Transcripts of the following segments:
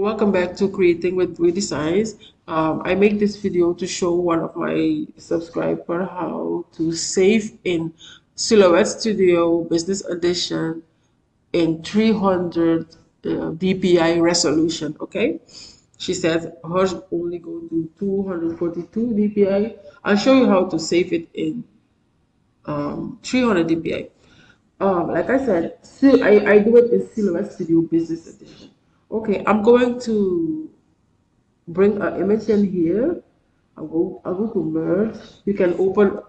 Welcome back to Creating with Designs. I make this video to show one of my subscriber how to save in Silhouette Studio Business Edition in 300 dpi resolution. Okay, she said hers only go to 242 dpi. I'll show you how to save it in 300 dpi. Like I said, I do it in Silhouette Studio Business Edition. Okay, I'm going to bring an image in here. I'll go to merge. You can open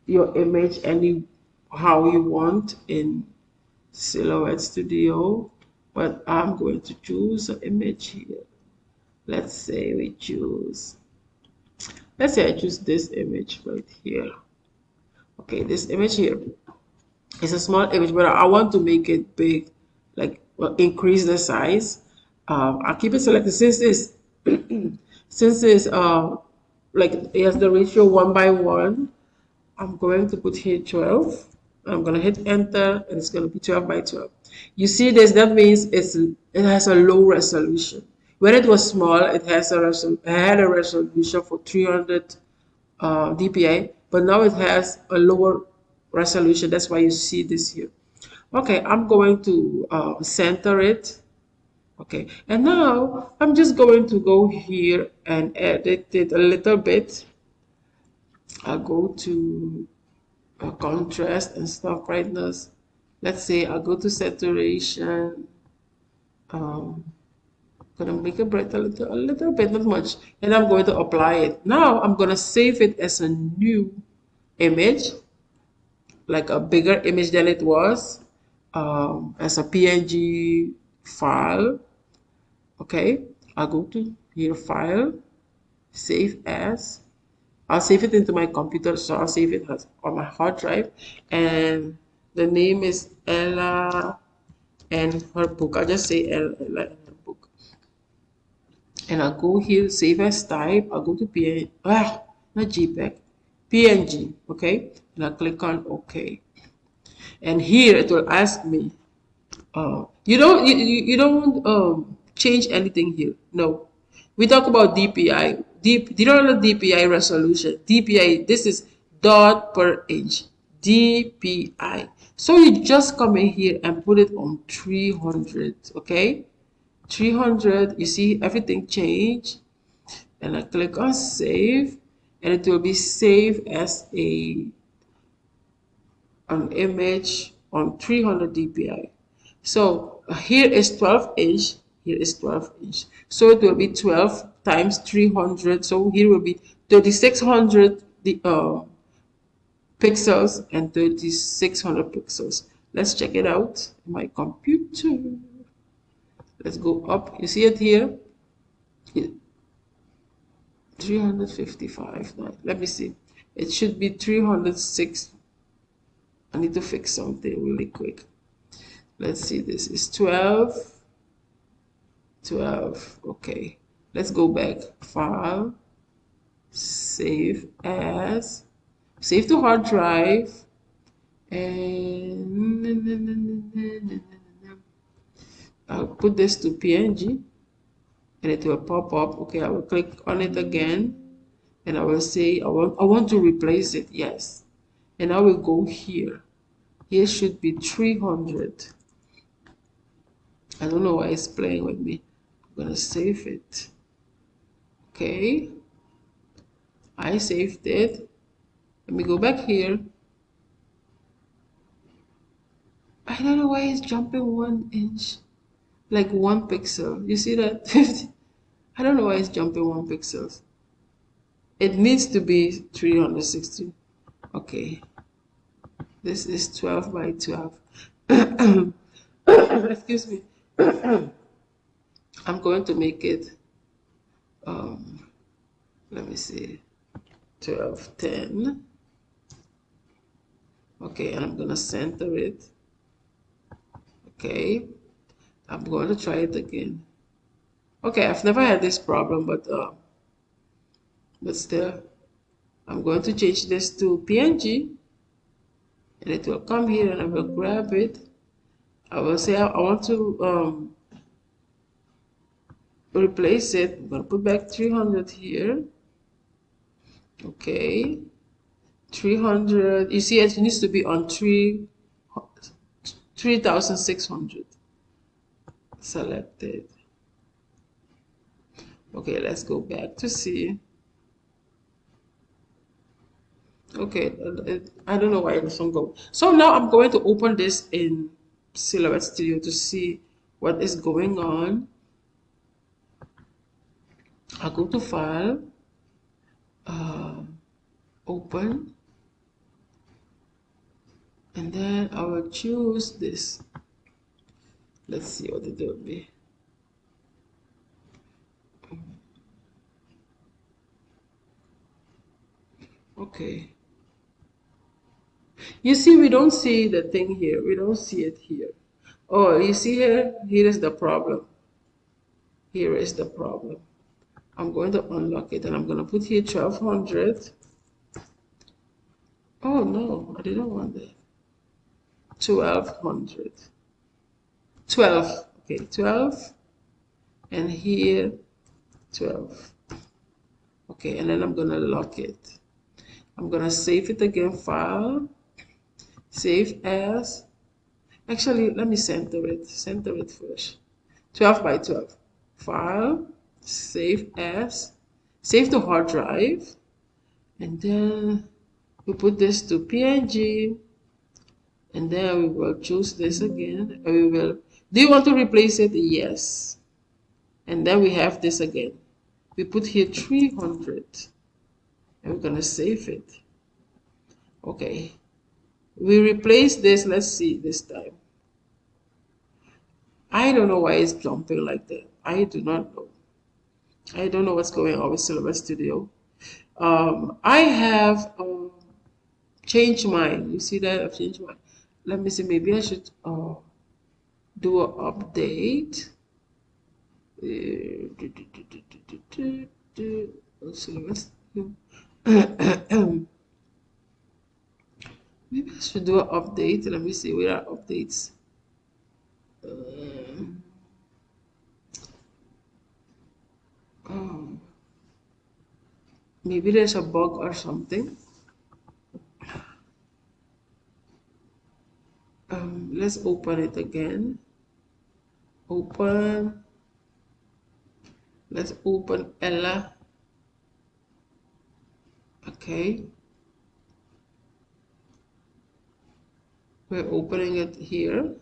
your image any how you want in Silhouette Studio, but I'm going to choose an image here. Let's say we choose, let's say I choose this image right here. Okay, this image here is a small image, but I want to make it big, like increase the size. I'll keep it selected since this since it's like it has the ratio 1:1. I'm going to put here 12. I'm going to hit enter and it's going to be 12 by 12. You see this, that means it has a low resolution. When it was small, it had a resolution for 300 dpi, but now it has a lower resolution. That's why you see this here. Okay, I'm going to center it. Okay, and now I'm just going to go here and edit it a little bit. I'll go to contrast and stuff, brightness. Let's say I'll go to saturation. Um, gonna make it bright a little bit, not much, and I'm going to apply it. Now I'm gonna save it as a new image, like a bigger image than it was, as a PNG file. Okay, I'll go to here, file, save as. I'll save it into my computer, so I'll save it as on my hard drive, and the name is Ella and her book. I'll just say Ella and her book, and I'll go here, save as type. I'll go to not JPEG, PNG. Okay, and I'll click on OK, and here it will ask me. You don't change anything here. No, we talk about DPI. Do you know the DPI resolution? DPI. This is dot per inch. DPI. So you just come in here and put it on 300. Okay, 300. You see everything change, and I click on save, and it will be saved as an image on 300 dpi. So here is 12 inch, here is 12 inch. So it will be 12 times 300. So here will be 3600 pixels and 3600 pixels. Let's check it out in my computer. Let's go up. You see it here? 355. Now, let me see. It should be 306. I need to fix something really quick. Let's see, this is 12. Okay, let's go back. File, save as, save to hard drive, and I'll put this to PNG, and it will pop up. Okay, I will click on it again, and I will say I want to replace it. Yes, and I will go here. Here should be 300. I don't know why it's playing with me. I'm gonna save it. Okay, I saved it. Let me go back here. I don't know why it's jumping 1 inch, like 1 pixel. You see that? I don't know why it's jumping 1 pixels. It needs to be 360. Okay, this is 12 by 12. Excuse me. I'm going to make it let me see, 1210. Okay, and I'm gonna center it. Okay, I'm going to try it again. Okay, I've never had this problem, but still, I'm going to change this to PNG, and it will come here, and I will grab it. I will say I want to replace it. I'm gonna put back 300 here. Okay, 300. You see, it needs to be on 3,600 selected. Okay, let's go back to see. Okay, I don't know why this one go. So now I'm going to open this in Silhouette Studio to see what is going on. I'll go to File, Open, and then I will choose this. Let's see what it will be. Okay. You see, we don't see the thing here. We don't see it here. Oh, you see here? Here is the problem. Here is the problem. I'm going to unlock it and I'm going to put here 1200. Oh no, I didn't want that. 1200. 12. Okay, 12. And here 12. Okay, and then I'm going to lock it. I'm going to save it again, File, Save As. Actually, let me center it first. 12 by 12. File, Save As, save to hard drive, and then we put this to PNG, and then we will choose this again. And we will. Do you want to replace it? Yes. And then we have this again. We put here 300, and we're gonna save it. Okay. We replace this. Let's see this time. I don't know why it's jumping like that. I do not know. I don't know what's going on with Silhouette Studio. I have changed mine. You see that? I've changed mine. Let me see. Maybe I should do an update. Silhouette. Maybe I should do an update. Let me see where are updates. Oh, maybe there's a bug or something. Let's open it again. Open. Let's open Ella. Okay. We're opening it here.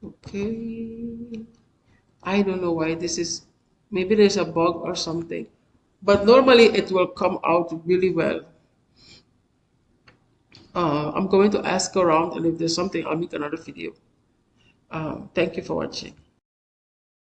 Okay. I don't know why this is. Maybe there's a bug or something. But normally it will come out really well. I'm going to ask around, and if there's something, I'll make another video. Thank you for watching.